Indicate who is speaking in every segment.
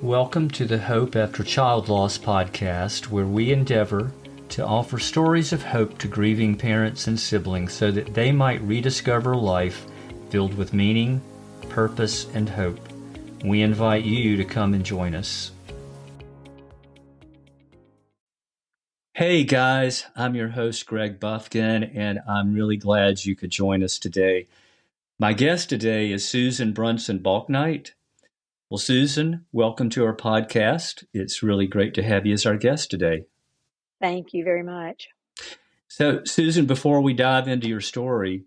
Speaker 1: Welcome to the Hope After Child Loss podcast, where we endeavor to offer stories of hope to grieving parents and siblings so that they might rediscover life filled with meaning, purpose, and hope. We invite you to come and join us. Hey guys, I'm your host Greg Buffkin, and I'm really glad you could join us today. My guest today is Susan Brunson-Bouknight. Well, Susan, welcome to our podcast. It's really great to have you as our guest today.
Speaker 2: Thank you very much.
Speaker 1: So, Susan, before we dive into your story,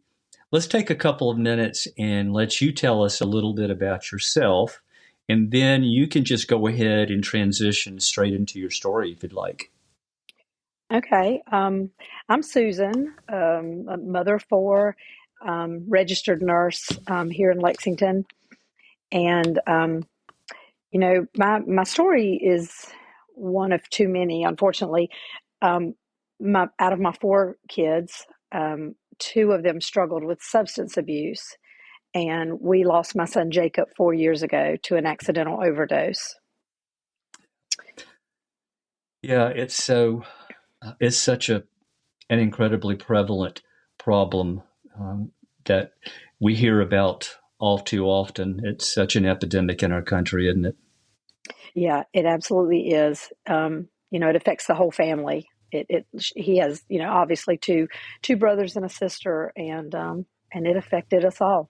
Speaker 1: let's take a couple of minutes and let you tell us a little bit about yourself, and then you can just go ahead and transition straight into your story if you'd like.
Speaker 2: Okay. I'm Susan, a mother of four, registered nurse here in Lexington. And, my story is one of too many, unfortunately. Out of my four kids, two of them struggled with substance abuse. And we lost my son Jacob 4 years ago to an accidental overdose.
Speaker 1: Yeah, it's such an incredibly prevalent problem that we hear about all too often. It's such an epidemic in our country, isn't it?
Speaker 2: Yeah, it absolutely is. It affects the whole family. He has, obviously two brothers and a sister, and it affected us all.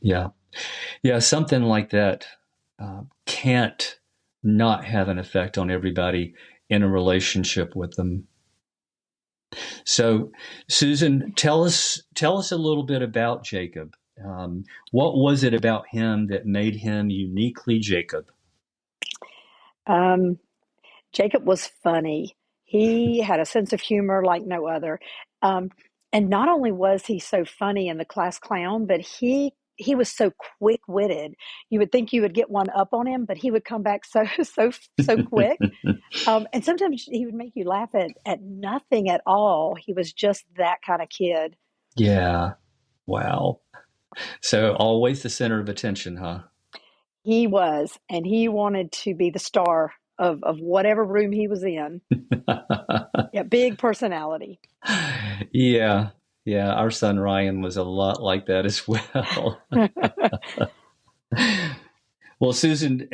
Speaker 1: Yeah. Something like that can't not have an effect on everybody in a relationship with them. So, Susan, tell us a little bit about Jacob. What was it about him that made him uniquely Jacob?
Speaker 2: Jacob was funny. He had a sense of humor like no other. And not only was he so funny and the class clown, but he was so quick-witted. You would think you would get one up on him, but he would come back so quick. And sometimes he would make you laugh at nothing at all. He was just that kind of kid.
Speaker 1: Yeah. Wow. So always the center of attention, huh?
Speaker 2: He was, and he wanted to be the star of whatever room he was in. Yeah, big personality.
Speaker 1: Yeah. Our son Ryan was a lot like that as well. Well, Susan,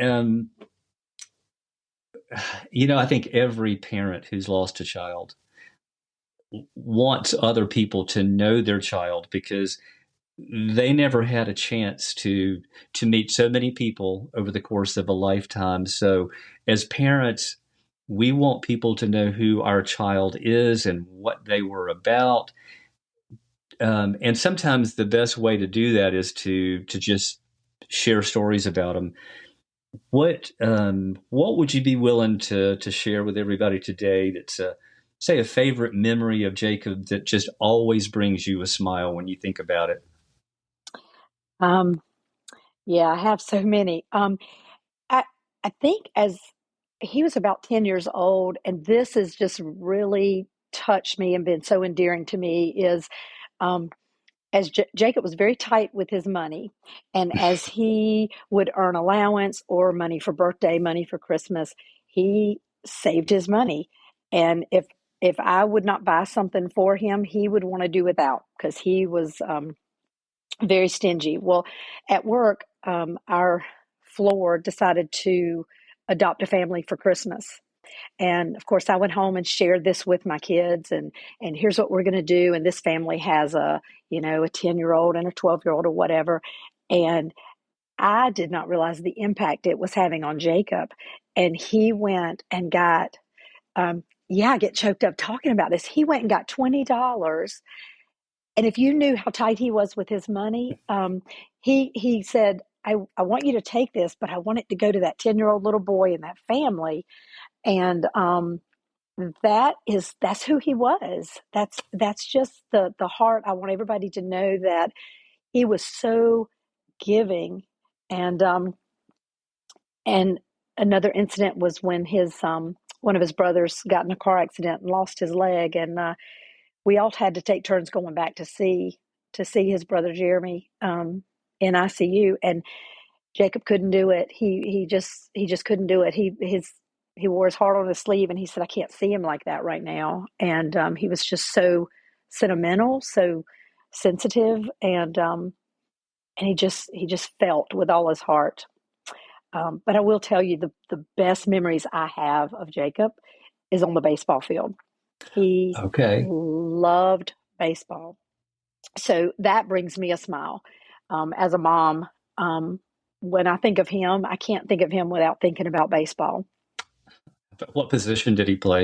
Speaker 1: I think every parent who's lost a child wants other people to know their child because they never had a chance to meet so many people over the course of a lifetime. So as parents, we want people to know who our child is and what they were about. And sometimes the best way to do that is to just share stories about them. What would you be willing to share with everybody today that's say a favorite memory of Jacob that just always brings you a smile when you think about it?
Speaker 2: Yeah, I have so many. I I think as he was about 10 years old, and this has just really touched me and been so endearing to me, is um, as Jacob was very tight with his money, and as he would earn allowance or money for birthday, money for Christmas, he saved his money. And if I would not buy something for him, he would want to do without because he was very stingy. Well, at work, our floor decided to adopt a family for Christmas. And of course, I went home and shared this with my kids, and here's what we're going to do. And this family has a 10-year-old and a 12-year-old or whatever. And I did not realize the impact it was having on Jacob. And he went and got, I get choked up talking about this. He went and got $20. And if you knew how tight he was with his money, he said, I want you to take this, but I want it to go to that 10-year-old little boy in that family. And that's who he was. That's just the heart. I want everybody to know that he was so giving. And another incident was when his one of his brothers got in a car accident and lost his leg, and we all had to take turns going back to see his brother Jeremy in ICU. And Jacob couldn't do it. He just couldn't do it. He wore his heart on his sleeve, and he said, "I can't see him like that right now." And he was just so sentimental, so sensitive, and he just felt with all his heart. But I will tell you, the best memories I have of Jacob is on the baseball field. He
Speaker 1: Okay.
Speaker 2: loved baseball. So that brings me a smile. As a mom, when I think of him, I can't think of him without thinking about baseball.
Speaker 1: What position did he play?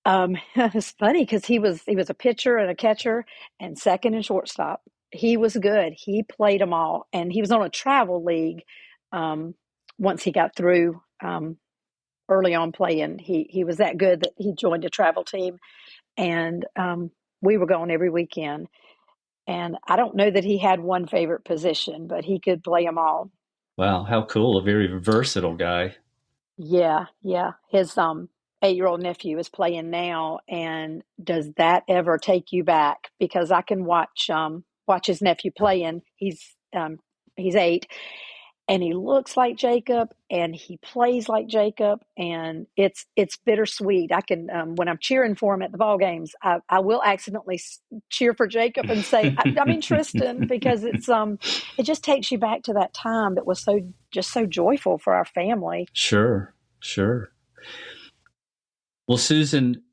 Speaker 2: It's funny because he was a pitcher and a catcher and second and shortstop. He was good. He played them all, and he was on a travel league. Um, Once he got through early on playing, he was that good that he joined a travel team, and we were going every weekend. And I don't know that he had one favorite position, but he could play them all.
Speaker 1: Wow, how cool. A very versatile guy.
Speaker 2: Yeah, yeah. His 8-year-old nephew is playing now, and does that ever take you back? Because I can watch his nephew playing. He's 8, and he looks like Jacob, and he plays like Jacob, and it's bittersweet. I can when I'm cheering for him at the ball games, I will accidentally cheer for Jacob and say, I mean Tristan, because it just takes you back to that time that was so joyful for our family.
Speaker 1: Sure, sure. Well, Susan,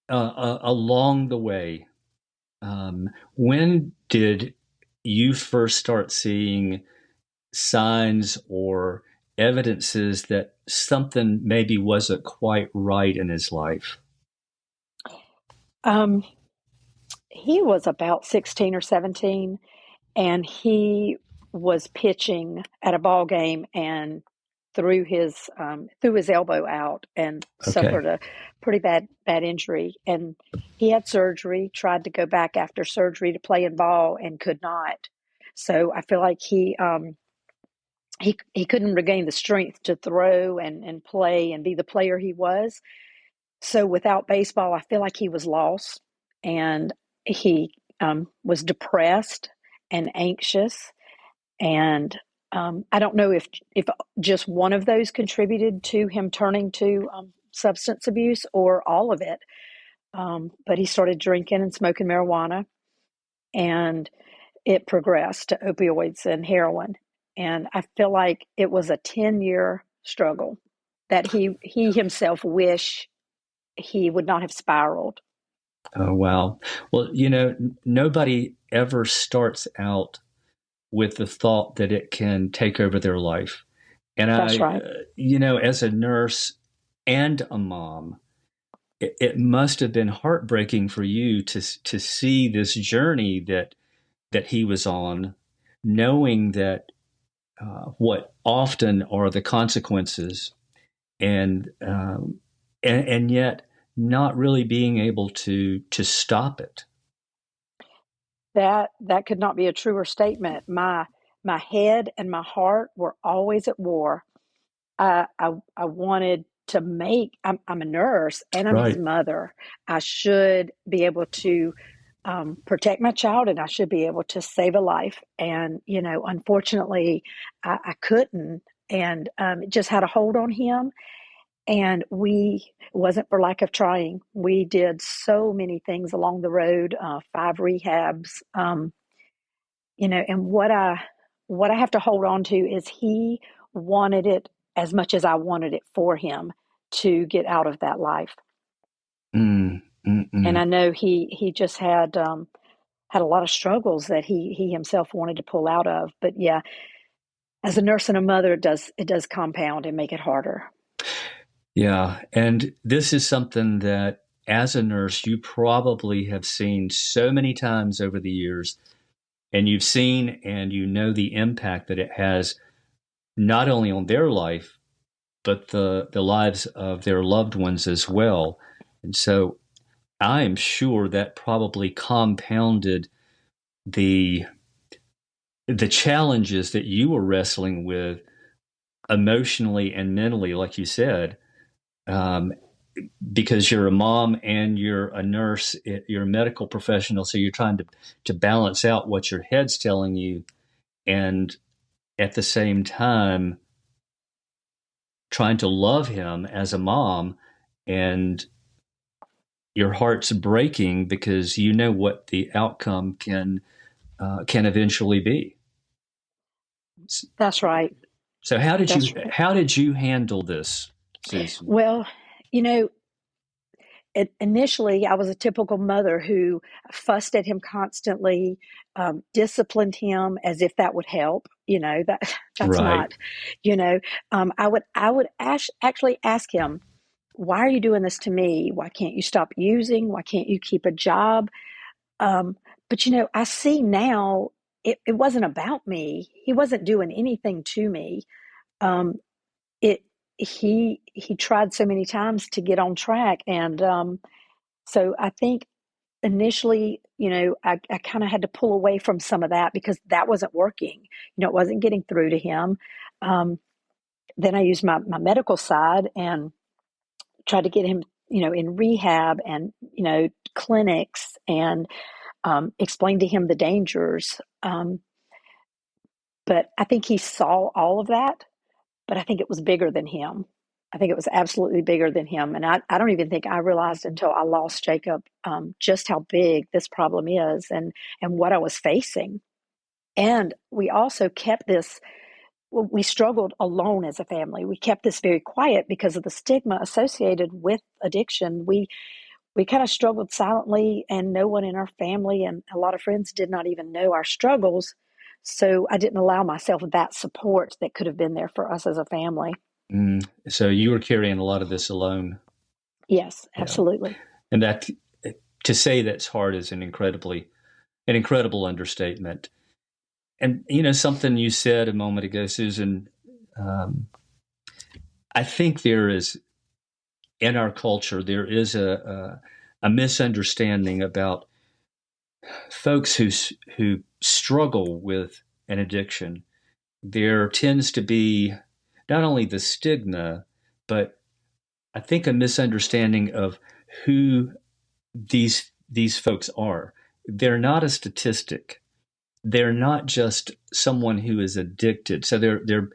Speaker 1: along the way, when did you first start seeing signs or evidences that something maybe wasn't quite right in his life?
Speaker 2: Um, he was about 16 or 17, and he was pitching at a ball game and threw his elbow out and
Speaker 1: Okay.
Speaker 2: suffered a pretty bad injury. And he had surgery, tried to go back after surgery to play in ball and could not. So I feel like he couldn't regain the strength to throw and play and be the player he was. So without baseball, I feel like he was lost, and he was depressed and anxious. And I don't know if just one of those contributed to him turning to substance abuse or all of it. But he started drinking and smoking marijuana, and it progressed to opioids and heroin. And I feel like it was a 10-year struggle that he himself wish he would not have spiraled.
Speaker 1: Oh, wow. Well, nobody ever starts out with the thought that it can take over their life. And
Speaker 2: That's
Speaker 1: I,
Speaker 2: right.
Speaker 1: as a nurse and a mom, it must have been heartbreaking for you to see this journey that he was on, knowing that what often are the consequences, and and yet not really being able to stop it.
Speaker 2: That could not be a truer statement. My head and my heart were always at war. I wanted to make. I'm a nurse and I'm his
Speaker 1: Right.
Speaker 2: mother. I should be able to protect my child, and I should be able to save a life. And unfortunately, I couldn't, and it just had a hold on him. And we it wasn't for lack of trying. We did so many things along the road, 5 rehabs. And what I have to hold on to is he wanted it as much as I wanted it for him to get out of that life.
Speaker 1: Mm, mm,
Speaker 2: And
Speaker 1: mm.
Speaker 2: I know he just had a lot of struggles that he himself wanted to pull out of. But yeah, as a nurse and a mother, it does compound and make it harder.
Speaker 1: Yeah. And this is something that, as a nurse, you probably have seen so many times over the years, and you've seen and the impact that it has not only on their life, but the lives of their loved ones as well. And so I'm sure that probably compounded the the challenges that you were wrestling with emotionally and mentally, like you said, um, because you're a mom and you're a nurse, you're a medical professional, so you're trying to balance out what your head's telling you and at the same time trying to love him as a mom, and your heart's breaking because you know what the outcome can eventually be.
Speaker 2: That's right.
Speaker 1: So
Speaker 2: That's right.
Speaker 1: how did you handle this, Susan?
Speaker 2: Well, you know, initially I was a typical mother who fussed at him constantly, disciplined him as if that would help. That that's
Speaker 1: Right.
Speaker 2: not. You know, I would actually ask him, "Why are you doing this to me? Why can't you stop using? Why can't you keep a job?" Um, but I see now it wasn't about me. He wasn't doing anything to me. Um, it he tried so many times to get on track, and so I think initially, I kind of had to pull away from some of that because that wasn't working. It wasn't getting through to him. Um, then I used my medical side and tried to get him, in rehab and, clinics, and explain to him the dangers. But I think he saw all of that, but I think it was bigger than him. I think it was absolutely bigger than him. And I don't even think I realized until I lost Jacob, just how big this problem is, and what I was facing. And we also kept this, well, we struggled alone as a family. We kept this very quiet because of the stigma associated with addiction. We kind of struggled silently, and no one in our family and a lot of friends did not even know our struggles. So I didn't allow myself that support that could have been there for us as a family.
Speaker 1: So you were carrying a lot of this alone.
Speaker 2: Yes,
Speaker 1: Yeah.
Speaker 2: absolutely.
Speaker 1: And that to say that's hard is an incredible understatement. And something you said a moment ago, Susan. Um, I think there is in our culture there is a misunderstanding about folks who struggle with an addiction. There tends to be not only the stigma, but I think a misunderstanding of who these folks are. They're not a statistic. They're not just someone who is addicted. So their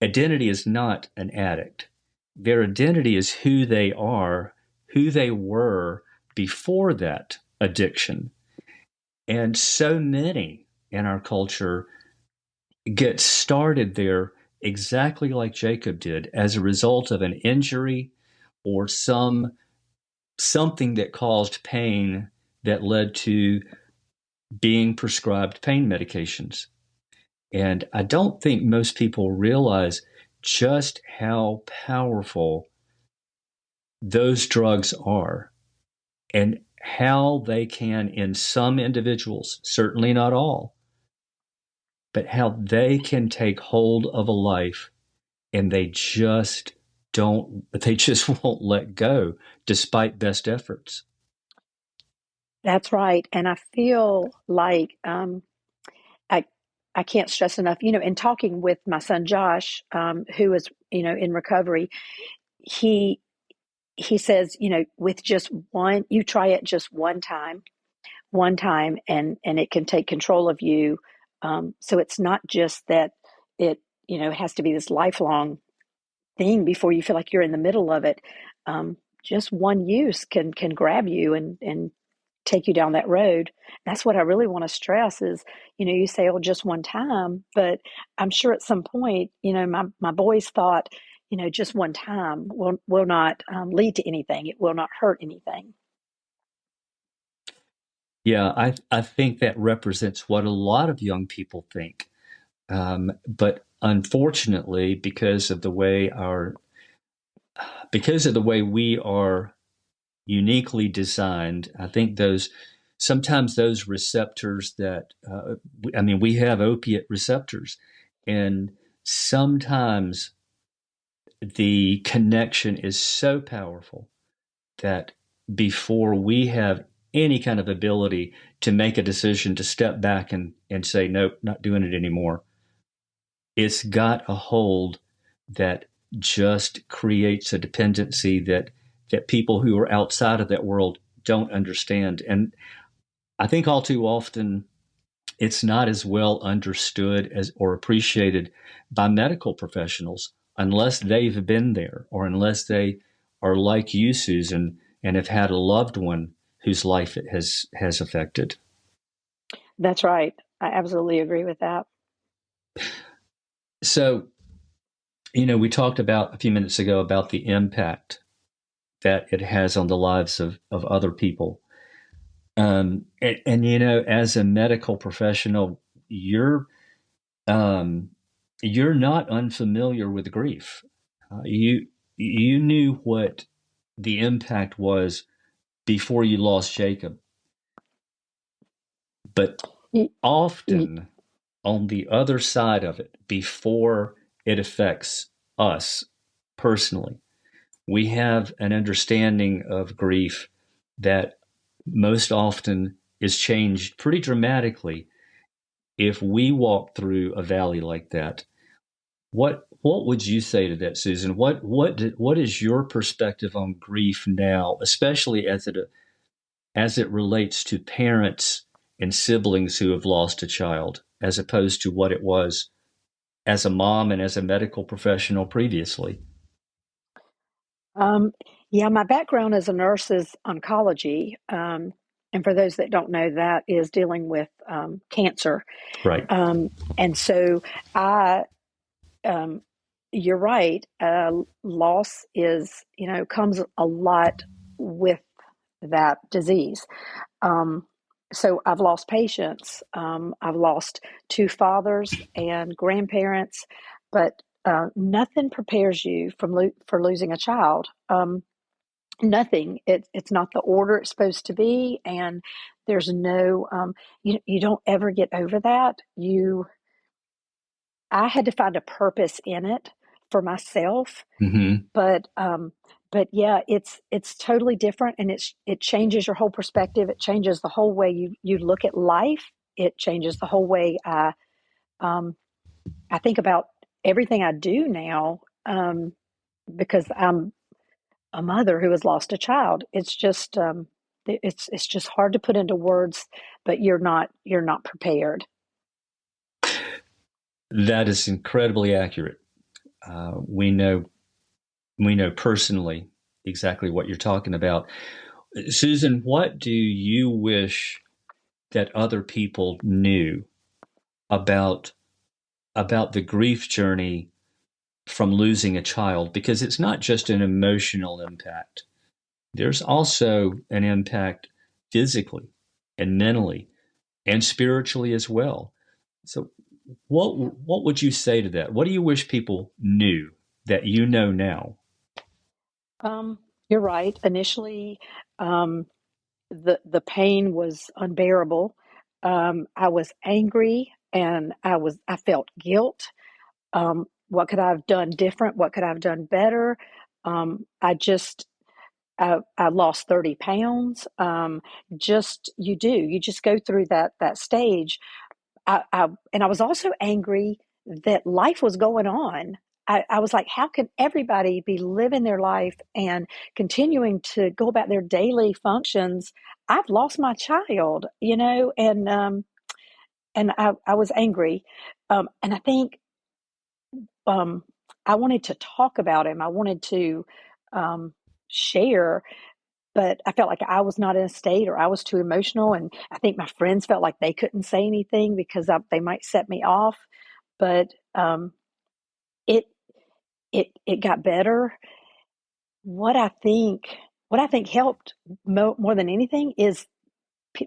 Speaker 1: identity is not an addict. Their identity is who they are, who they were before that addiction. And so many in our culture get started there exactly like Jacob did as a result of an injury or something that caused pain that led to being prescribed pain medications. And I don't think most people realize just how powerful those drugs are and how they can, in some individuals, certainly not all, but how they can take hold of a life and they just won't let go despite best efforts.
Speaker 2: That's right. And I feel like I I can't stress enough, in talking with my son Josh, who is, in recovery, he he says, with just one, you try it just one time, and it can take control of you. So it's not just that it, has to be this lifelong thing before you feel like you're in the middle of it. Just one use can grab you and take you down that road. That's what I really want to stress is, you say, oh, just one time, but I'm sure at some point, my boys thought, just one time will not lead to anything. It will not hurt anything.
Speaker 1: Yeah, I think that represents what a lot of young people think. But unfortunately, because of the way we are uniquely designed, I think those receptors that I mean, we have opiate receptors, and sometimes the connection is so powerful that before we have any kind of ability to make a decision to step back and say, nope, not doing it anymore, it's got a hold that just creates a dependency that people who are outside of that world don't understand. And I think all too often it's not as well understood as or appreciated by medical professionals unless they've been there or unless they are like you, Susan, and have had a loved one whose life it has affected.
Speaker 2: That's right. I absolutely agree with that.
Speaker 1: So, we talked about a few minutes ago about the impact that it has on the lives of other people. And as a medical professional, you're um, you're not unfamiliar with grief. You knew what the impact was before you lost Jacob, but
Speaker 2: Y- y-
Speaker 1: often on the other side of it, before it affects us personally, we have an understanding of grief that most often is changed pretty dramatically if we walk through a valley like that. What would you say to that, Susan? What is your perspective on grief now, especially as it relates to parents and siblings who have lost a child, as opposed to what it was as a mom and as a medical professional previously?
Speaker 2: Um, yeah, my background as a nurse is oncology. And for those that don't know, that is dealing with cancer.
Speaker 1: Right.
Speaker 2: And so I, um, you're right. Loss comes a lot with that disease. Um, so I've lost patients. I've lost two fathers and grandparents, but nothing prepares you for losing a child. Nothing. It's not the order it's supposed to be, and there's no. You don't ever get over that. I had to find a purpose in it for myself,
Speaker 1: Mm-hmm.
Speaker 2: but yeah, it's totally different, and it changes your whole perspective. It changes the whole way you look at life. It changes the whole way um, I think about everything I do now, because I'm a mother who has lost a child. It's just hard to put into words, but you're not prepared.
Speaker 1: That is incredibly accurate. We know personally exactly what you're talking about. Susan, what do you wish that other people knew about the grief journey from losing a child? Because it's not just an emotional impact. There's also an impact physically and mentally and spiritually as well. So what would you say to that? What do you wish people knew that you know now?
Speaker 2: You're right. Initially, um, the pain was unbearable. I was angry, and I felt guilt. What could I have done different? What could I have done better? I lost 30 pounds. You just go through that stage. And I was also angry that life was going on. I was like, how can everybody be living their life and continuing to go about their daily functions? I've lost my child, and I was angry. And I think um, I wanted to talk about him. I wanted to um, share, but I felt like I was not in a state, or I was too emotional. And I think my friends felt like they couldn't say anything because they might set me off. But it it got better. What I think what I think helped more than anything is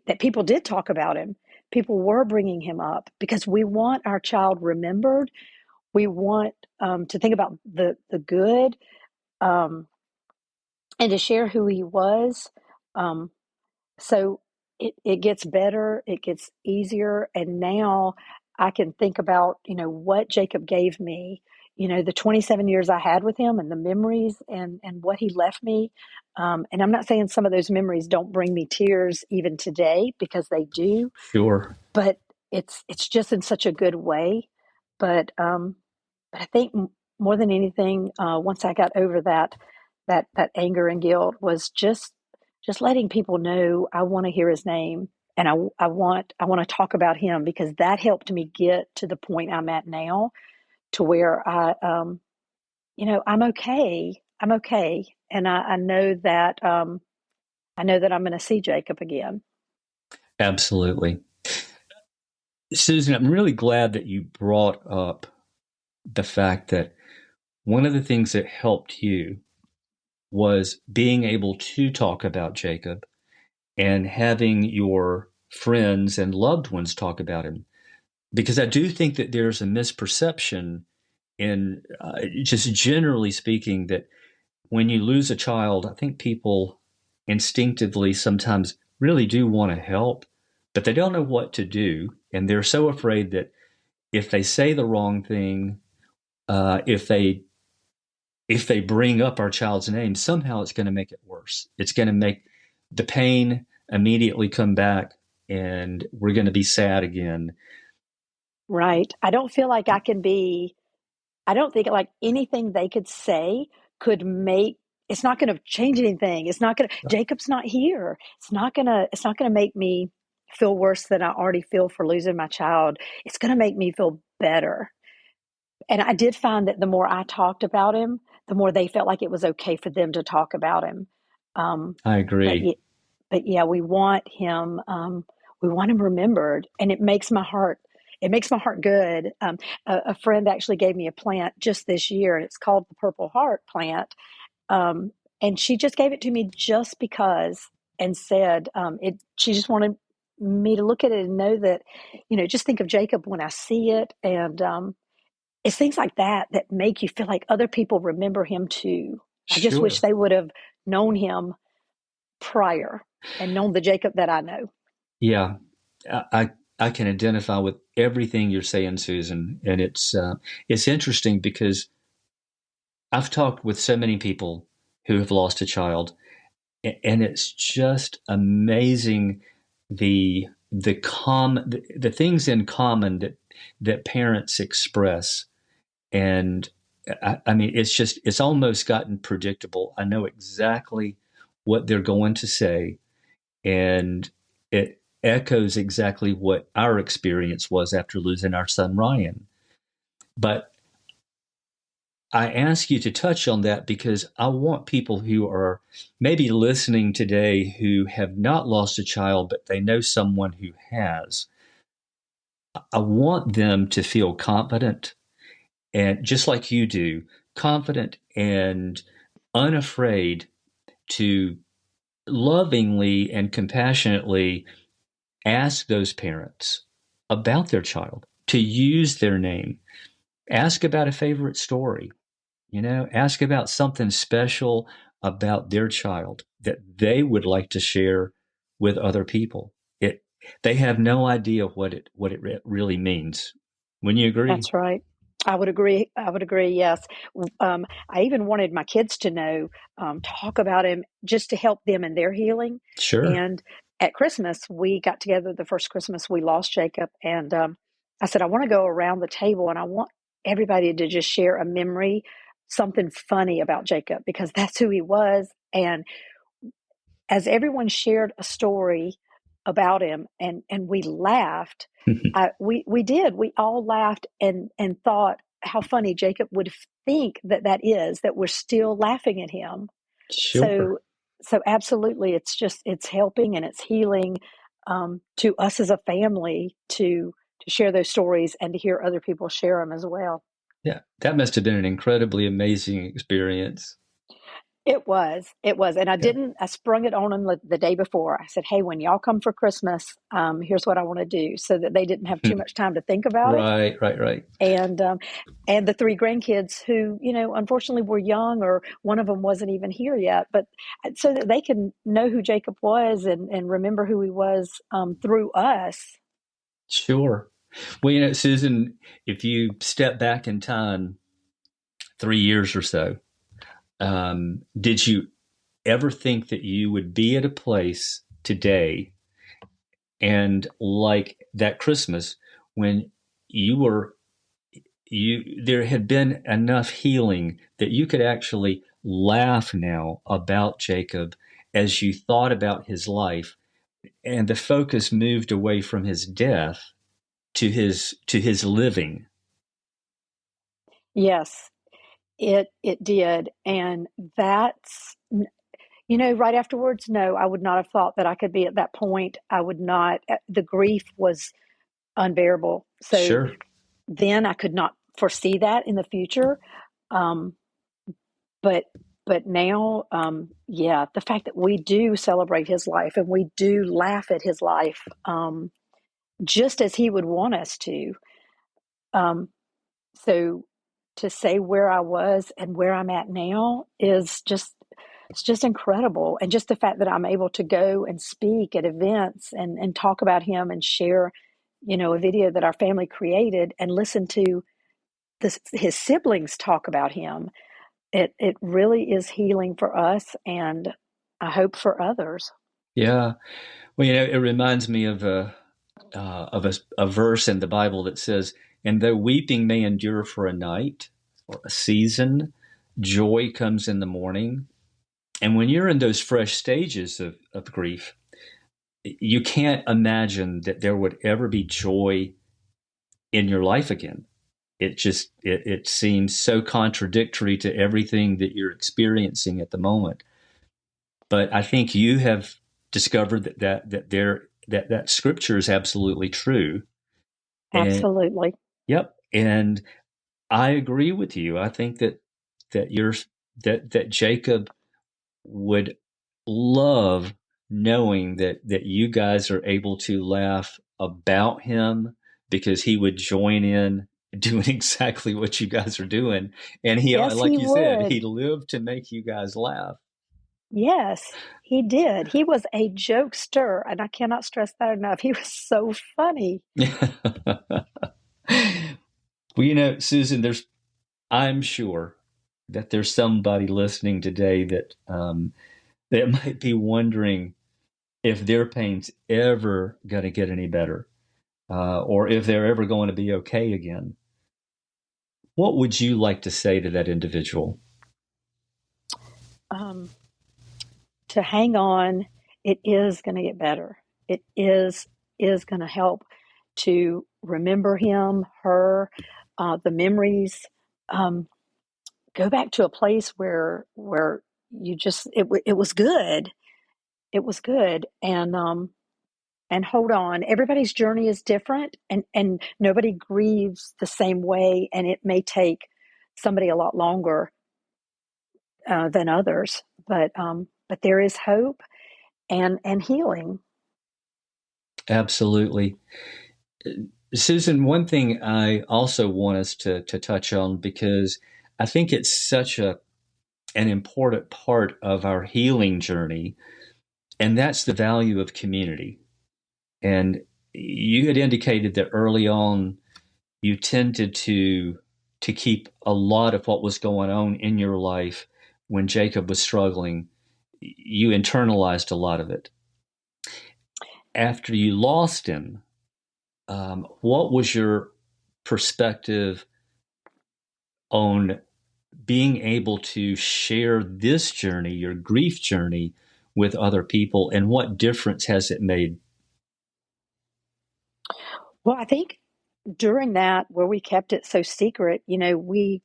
Speaker 2: that people did talk about him. People were bringing him up because we want our child remembered. We want to think about the good, um, and to share who he was. Um, So it gets better, it gets easier, and now I can think about, what Jacob gave me, the 27 years I had with him and the memories and what he left me. And I'm not saying some of those memories don't bring me tears even today, because they do,
Speaker 1: Sure.
Speaker 2: but it's just in such a good way. But I think more than anything, once I got over that anger and guilt, was just letting people know I want to hear his name, and I want to talk about him because that helped me get to the point I'm at now, to where I'm okay. I'm okay, and I know that I'm going to see Jacob again.
Speaker 1: Absolutely. Susan, I'm really glad that you brought up the fact that one of the things that helped you was being able to talk about Jacob and having your friends and loved ones talk about him. Because I do think that there's a misperception in just generally speaking that when you lose a child, I think people instinctively sometimes really do want to help, but they don't know what to do. And they're so afraid that if they say the wrong thing, if they bring up our child's name, somehow it's going to make it worse. It's going to make the pain immediately come back, and we're going to be sad again.
Speaker 2: Right. I don't feel like I can be. I don't think like anything they could say could make. It's not going to change anything. It's not going to. Jacob's not here. It's not going to. It's not going to make me feel worse than I already feel for losing my child. It's going to make me feel better. And I did find that the more I talked about him, the more they felt like it was okay for them to talk about him. Um,
Speaker 1: I
Speaker 2: but
Speaker 1: agree.
Speaker 2: but yeah, we want him. We want him remembered, and it makes my heart. It makes my heart good. A friend actually gave me a plant just this year, and it's called the Purple Heart plant. And she just gave it to me just because, and said it. She just wanted me to look at it and know that, just think of Jacob when I see it, and it's things like that that make you feel like other people remember him too. I just wish
Speaker 1: Sure.
Speaker 2: they would have known him prior and known the Jacob that I know.
Speaker 1: Yeah. I can identify with everything you're saying, Susan, and it's interesting because I've talked with so many people who have lost a child, and it's just amazing the things in common that parents express. And I mean, it's almost gotten predictable. I know exactly what they're going to say, and it echoes exactly what our experience was after losing our son Ryan. But I ask you to touch on that because I want people who are maybe listening today who have not lost a child, but they know someone who has. I want them to feel confident, and just like you do, confident and unafraid to lovingly and compassionately ask those parents about their child, to use their name, ask about a favorite story, ask about something special about their child that they would like to share with other people. It They have no idea what it really means. Wouldn't you agree?
Speaker 2: That's right. I would agree. I would agree. Yes. I even wanted my kids to know, talk about him just to help them in their healing.
Speaker 1: Sure.
Speaker 2: And at Christmas, we got together the first Christmas we lost Jacob. And I said, I want to go around the table and I want everybody to just share a memory, something funny about Jacob, because that's who he was. And as everyone shared a story about him, and we laughed, we all laughed and thought how funny Jacob would think that we're still laughing at him.
Speaker 1: Sure.
Speaker 2: So so absolutely, it's helping and it's healing, to us as a family, to share those stories and to hear other people share them as well.
Speaker 1: Yeah, that must have been an incredibly amazing experience.
Speaker 2: It was, and
Speaker 1: Yeah.
Speaker 2: I sprung it on them the day before. I said, "Hey, when y'all come for Christmas, here's what I want to do," so that they didn't have too much time to think about it.
Speaker 1: Right, right, right.
Speaker 2: And and the three grandkids who, unfortunately were young, or one of them wasn't even here yet, but so that they can know who Jacob was, and remember who he was, through us.
Speaker 1: Sure. Well, Susan, if you step back in time 3 years or so, did you ever think that you would be at a place today and like that Christmas when you were there had been enough healing that you could actually laugh now about Jacob as you thought about his life? and the focus moved away from his death to his living.
Speaker 2: Yes, it did. And that's, right afterwards, no, I would not have thought that I could be at that point. I would not, the grief was unbearable. So
Speaker 1: Sure.
Speaker 2: then I could not foresee that in the future. Um, but but now, yeah, the fact that we do celebrate his life and we do laugh at his life, just as he would want us to. Um, so to say where I was and where I'm at now is just, it's just incredible. And just the fact that I'm able to go and speak at events and talk about him and share, a video that our family created and listen to his siblings talk about him. It really is healing for us, and I hope for others.
Speaker 1: Yeah. Well, it reminds me of a verse in the Bible that says, "And though weeping may endure for a night or a season, joy comes in the morning." And when you're in those fresh stages of grief, you can't imagine that there would ever be joy in your life again. It seems so contradictory to everything that you're experiencing at the moment. But I think you have discovered that scripture is absolutely true. And
Speaker 2: Absolutely.
Speaker 1: yep, and I agree with you. I think that you're that Jacob would love knowing that you guys are able to laugh about him, because he would join in doing exactly what you guys are doing. And he,
Speaker 2: Yes,
Speaker 1: like
Speaker 2: he
Speaker 1: you said,
Speaker 2: would.
Speaker 1: he lived to make you guys laugh.
Speaker 2: Yes, he did. He was a jokester, and I cannot stress that enough. He was so funny.
Speaker 1: Well, Susan, I'm sure that there's somebody listening today that might be wondering if their pain's ever going to get any better, or if they're ever going to be okay again. What would you like to say to that individual?
Speaker 2: Um, to hang on, it is going to get better. It is going to help to remember him, her, the memories. Um, Go back to a place where you just it was good. It was good, and hold on. Everybody's journey is different, and nobody grieves the same way, and it may take somebody a lot longer than others. But there is hope and healing.
Speaker 1: Absolutely. Susan, one thing I also want us to touch on, because I think it's such an important part of our healing journey, and that's the value of community. And you had indicated that early on you tended to keep a lot of what was going on in your life when Jacob was struggling. You internalized a lot of it. After you lost him, what was your perspective on being able to share this journey, your grief journey, with other people, and what difference has it made?
Speaker 2: Well, I think during that where we kept it so secret, we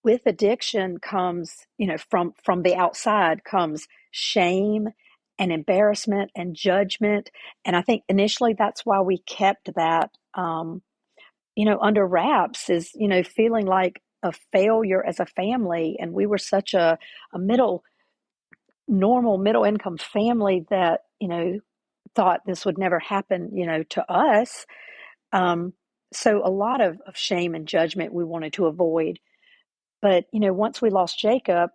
Speaker 2: with addiction comes, from the outside comes shame and embarrassment and judgment. And I think initially that's why we kept that, under wraps, is, feeling like a failure as a family. And we were such a normal middle income family that, thought this would never happen, to us. Um, so a lot of shame and judgment we wanted to avoid. But, once we lost Jacob,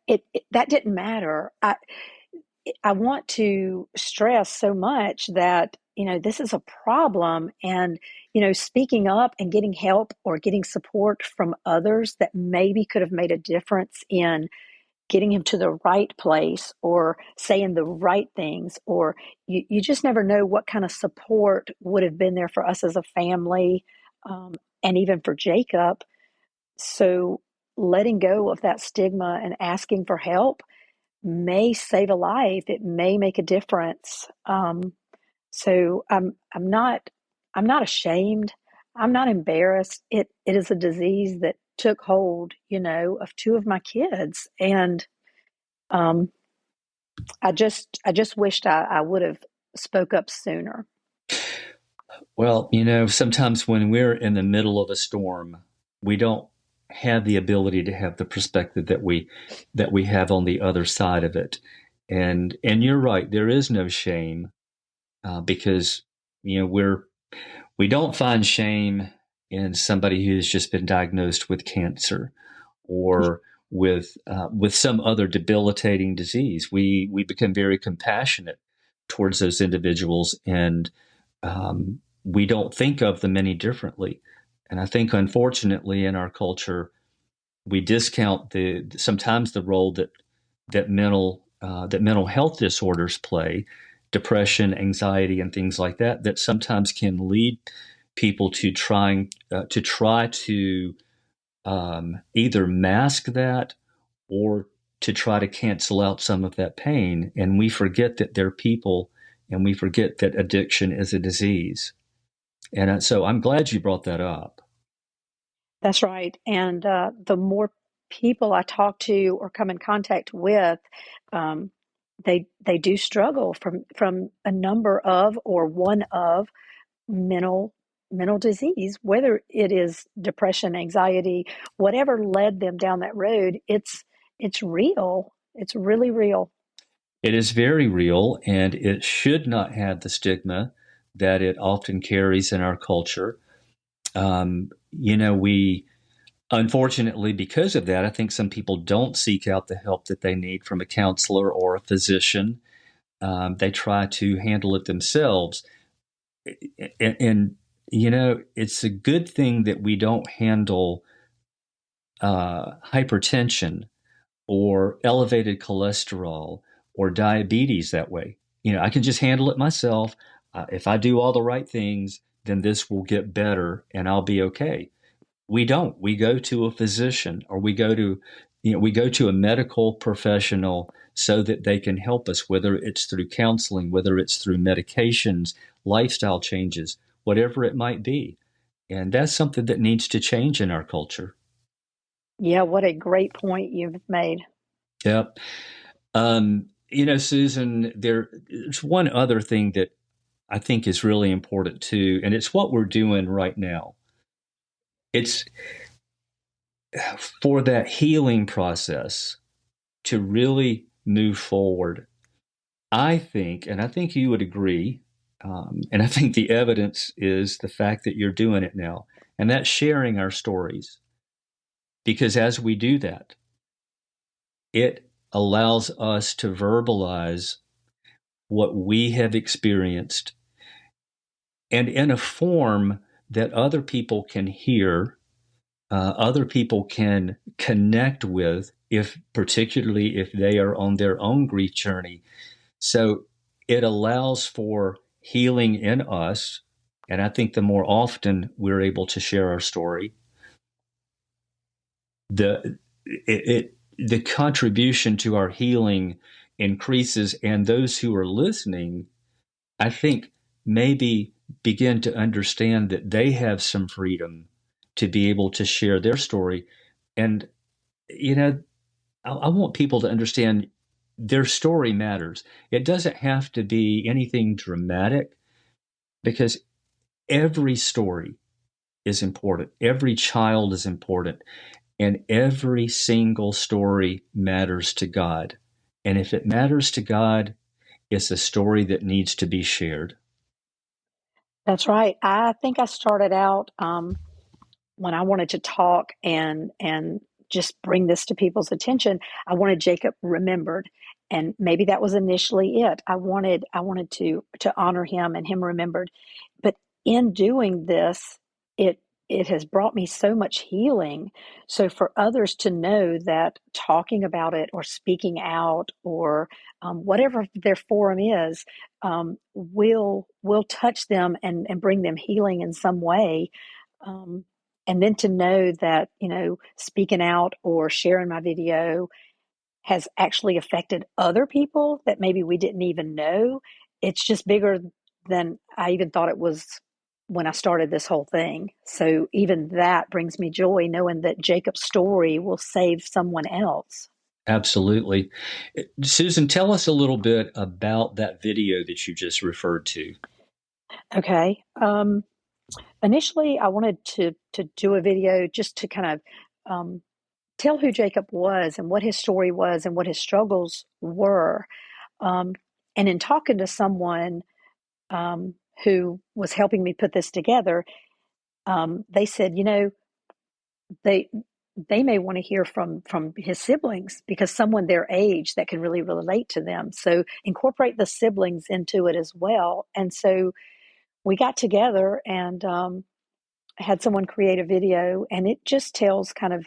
Speaker 2: that didn't matter. I want to stress so much that, this is a problem, and, speaking up and getting help or getting support from others that maybe could have made a difference in getting him to the right place or saying the right things, or you just never know what kind of support would have been there for us as a family, um, and even for Jacob. So letting go of that stigma and asking for help, may save a life. It may make a difference. So I'm not ashamed. I'm not embarrassed. It is a disease that took hold, of two of my kids, and um, I just wished I would have spoke up sooner.
Speaker 1: Well, sometimes when we're in the middle of a storm, we don't have the ability to have the perspective that we have on the other side of it. And you're right, there is no shame, because we don't find shame in somebody who's just been diagnosed with cancer or with some other debilitating disease. We become very compassionate towards those individuals, and we don't think of them any differently. And I think, unfortunately, in our culture, we discount the sometimes the role that mental health disorders play, depression, anxiety, and things like that, that sometimes can lead people to try to either mask that or to try to cancel out some of that pain. And we forget that they're people, and we forget that addiction is a disease. And so I'm glad you brought that up.
Speaker 2: That's right. And the more people I talk to or come in contact with, um, they do struggle from a number of or one of mental mental disease, whether it is depression, anxiety, whatever led them down that road. It's real. It's really real.
Speaker 1: It is very real, and it should not have the stigma that it often carries in our culture. We unfortunately, because of that, I think some people don't seek out the help that they need from a counselor or a physician. They try to handle it themselves. And it's a good thing that we don't handle hypertension or elevated cholesterol or diabetes that way. I can just handle it myself. If I do all the right things, then this will get better and I'll be okay. We don't. We go to a physician, or we go to a medical professional so that they can help us, whether it's through counseling, whether it's through medications, lifestyle changes, whatever it might be. And that's something that needs to change in our culture.
Speaker 2: Yeah, what a great point you've made.
Speaker 1: Yep. Susan, there's one other thing that I think is really important too, and it's what we're doing right now. It's for that healing process to really move forward. I think, and I think you would agree, and I think the evidence is the fact that you're doing it now, and that's sharing our stories. Because as we do that, it allows us to verbalize what we have experienced, and in a form that other people can hear, other people can connect with, if particularly if they are on their own grief journey. So it allows for healing in us. And I think the more often we're able to share our story, the contribution to our healing increases, and those who are listening, I think, maybe begin to understand that they have some freedom to be able to share their story. And you know, I want people to understand their story matters. It doesn't have to be anything dramatic, because every story is important. Every child is important. And every single story matters to God. And if it matters to God, it's a story that needs to be shared.
Speaker 2: That's right. I think I started out when I wanted to talk and just bring this to people's attention. I wanted Jacob remembered, and maybe that was initially it. I wanted to honor him and him remembered. But in doing this, it it has brought me so much healing. So for others to know that talking about it or speaking out or whatever their forum is, will touch them and bring them healing in some way. Um, and then to know that, speaking out or sharing my video, has actually affected other people that maybe we didn't even know. It's just bigger than I even thought it was when I started this whole thing. So even that brings me joy, knowing that Jacob's story will save someone else.
Speaker 1: Absolutely. Susan, tell us a little bit about that video that you just referred to.
Speaker 2: Okay. Initially, I wanted to do a video just to kind of tell who Jacob was and what his story was and what his struggles were. Um, and in talking to someone who was helping me put this together, they said, they they may want to hear from his siblings because someone their age that can really relate to them. So incorporate the siblings into it as well. And so we got together and had someone create a video, and it just tells kind of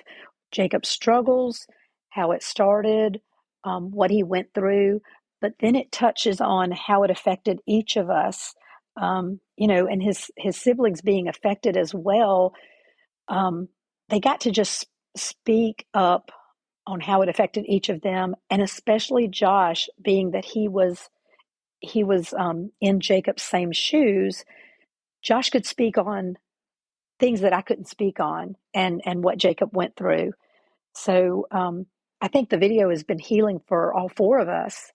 Speaker 2: Jacob's struggles, how it started, what he went through, but then it touches on how it affected each of us, and his siblings being affected as well. Um, they got to just speak up on how it affected each of them, and especially Josh, being that he was in Jacob's same shoes. Josh could speak on things that I couldn't speak on, and what Jacob went through. So I think the video has been healing for all four of us,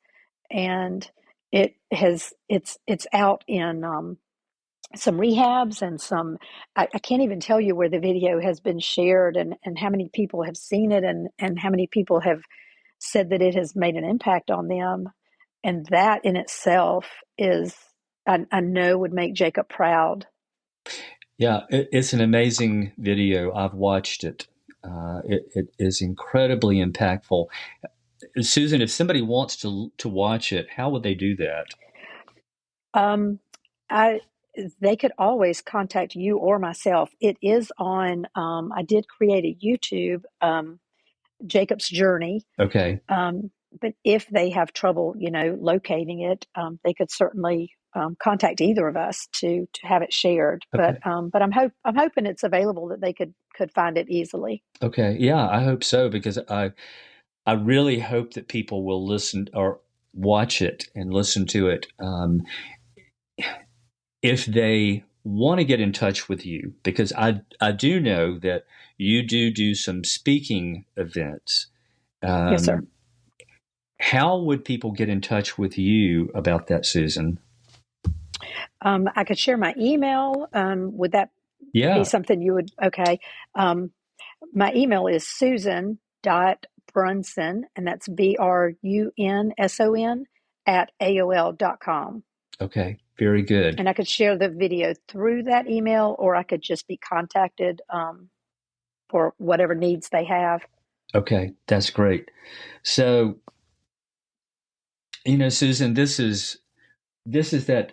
Speaker 2: and it's out in some rehabs and some. I can't even tell you where the video has been shared and how many people have seen it and how many people have said that it has made an impact on them, and that in itself is I know would make Jacob proud.
Speaker 1: Yeah, it's an amazing video. I've watched it. It is incredibly impactful. Susan, if somebody wants to watch it, how would they do that?
Speaker 2: Um, I They could always contact you or myself. It is on. I did create a YouTube, Jacob's Journey.
Speaker 1: Okay,
Speaker 2: But if they have trouble, locating it, they could certainly contact either of us to have it shared. But
Speaker 1: okay,
Speaker 2: I'm hoping it's available that they could find it easily.
Speaker 1: okay. Yeah, I hope so because I really hope that people will listen or watch it and listen to it. If they want to get in touch with you, because I do know that you do some speaking events.
Speaker 2: Yes, sir.
Speaker 1: Um, how would people get in touch with you about that, Susan?
Speaker 2: I could share my email. Would that be
Speaker 1: Yeah.
Speaker 2: something you would? Okay. Um, my email is Susan.Brunson, and that's Brunson at AOL.com.
Speaker 1: Okay. Very good.
Speaker 2: And I could share the video through that email, or I could just be contacted for whatever needs they have.
Speaker 1: Okay. That's great. So, Susan, this is that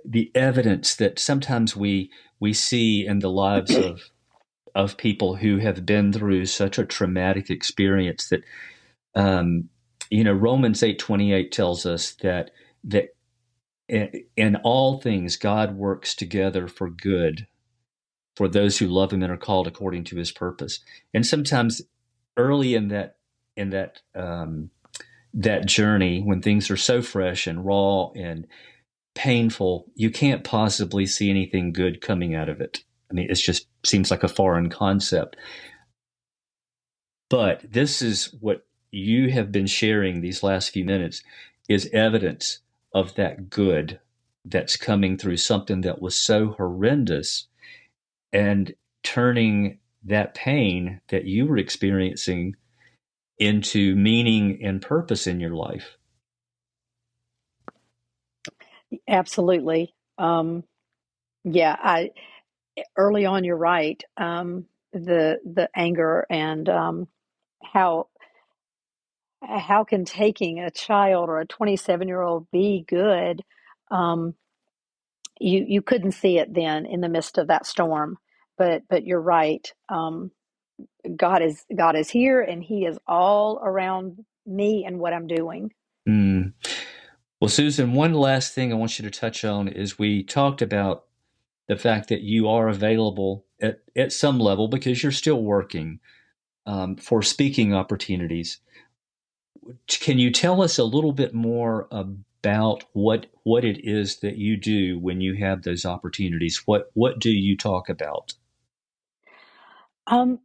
Speaker 1: the evidence that sometimes we see in the lives of people who have been through such a traumatic experience that um, Romans 8:28 tells us that in all things God works together for good for those who love him and are called according to his purpose. And sometimes early in that journey, when things are so fresh and raw and painful, you can't possibly see anything good coming out of it. I mean, it just seems like a foreign concept. But this is what you have been sharing these last few minutes is evidence of that good that's coming through something that was so horrendous and turning that pain that you were experiencing into meaning and purpose in your life.
Speaker 2: Absolutely. Yeah, I early on, you're right. The anger and how how can taking a child or a 27-year-old be good? Um, you couldn't see it then in the midst of that storm, but you're right. God is here, and He is all around me and what I'm doing.
Speaker 1: Mm. Well, Susan, one last thing I want you to touch on is we talked about the fact that you are available at some level because you're still working for speaking opportunities. Can you tell us a little bit more about what it is that you do when you have those opportunities? What do you talk about?
Speaker 2: Um,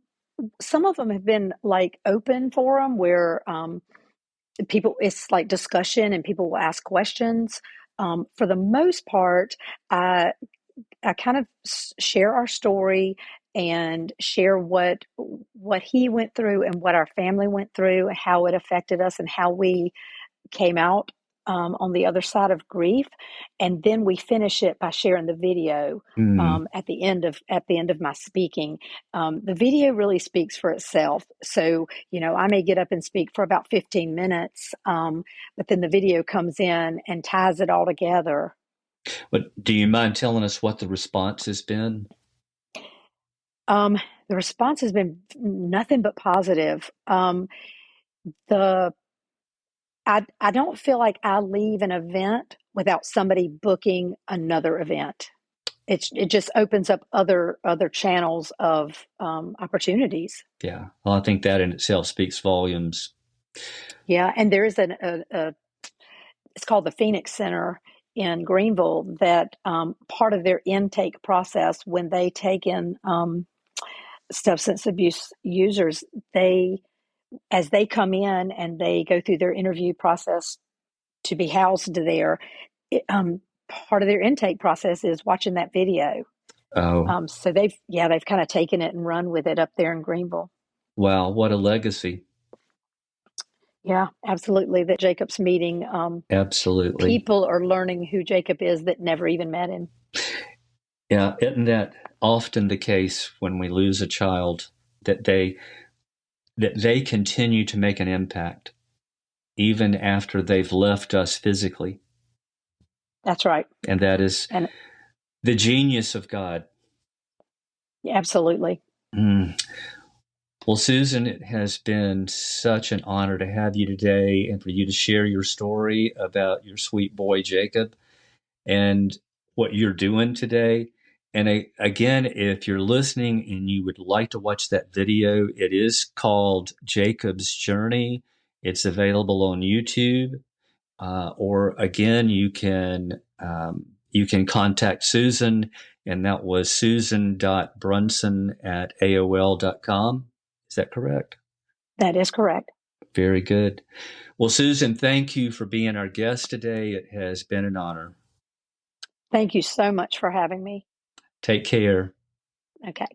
Speaker 2: some of them have been like open forum where people, it's like discussion and people will ask questions. For the most part, I kind of share our story and share what he went through and what our family went through, how it affected us, and how we came out on the other side of grief. And then we finish it by sharing the video
Speaker 1: Hmm.
Speaker 2: at the end of my speaking. The video really speaks for itself. So I may get up and speak for about 15 minutes, but then the video comes in and ties it all together.
Speaker 1: But do you mind telling us what the response has been?
Speaker 2: Um, the response has been nothing but positive. The I don't feel like I leave an event without somebody booking another event. It just opens up other channels of opportunities.
Speaker 1: Yeah, well, I think that in itself speaks volumes.
Speaker 2: Yeah, and there is it's called the Phoenix Center in Greenville that part of their intake process when they take in substance abuse users, they as they come in and they go through their interview process to be housed there, part of their intake process is watching that video.
Speaker 1: Oh,
Speaker 2: So they've kind of taken it and run with it up there in Greenville.
Speaker 1: wow, what a legacy.
Speaker 2: Yeah, absolutely. That Jacob's meeting,
Speaker 1: Absolutely.
Speaker 2: people are learning who Jacob is that never even met him.
Speaker 1: Yeah, isn't that often the case when we lose a child that they continue to make an impact even after they've left us physically?
Speaker 2: That's right.
Speaker 1: And that is
Speaker 2: And
Speaker 1: the genius of God.
Speaker 2: absolutely.
Speaker 1: Mm. Well, Susan, it has been such an honor to have you today and for you to share your story about your sweet boy, Jacob, and what you're doing today. And again, if you're listening and you would like to watch that video, it is called Jacob's Journey. It's available on YouTube. Or again, you can contact Susan, and that was susan.brunson@aol.com. Is that correct?
Speaker 2: That is correct.
Speaker 1: Very good. Well, Susan, thank you for being our guest today. It has been an honor.
Speaker 2: Thank you so much for having me.
Speaker 1: Take care.
Speaker 2: Okay.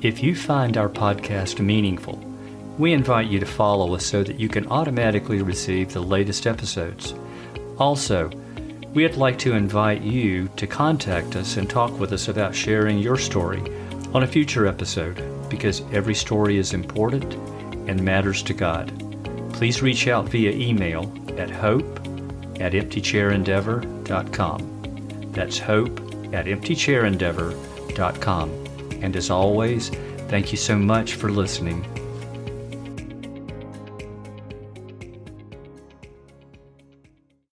Speaker 1: If you find our podcast meaningful, we invite you to follow us so that you can automatically receive the latest episodes. Also, we'd like to invite you to contact us and talk with us about sharing your story on a future episode, because every story is important and matters to God. Please reach out via email at hope@emptychairendeavor.com. That's hope@emptychairendeavor.com. And as always, thank you so much for listening.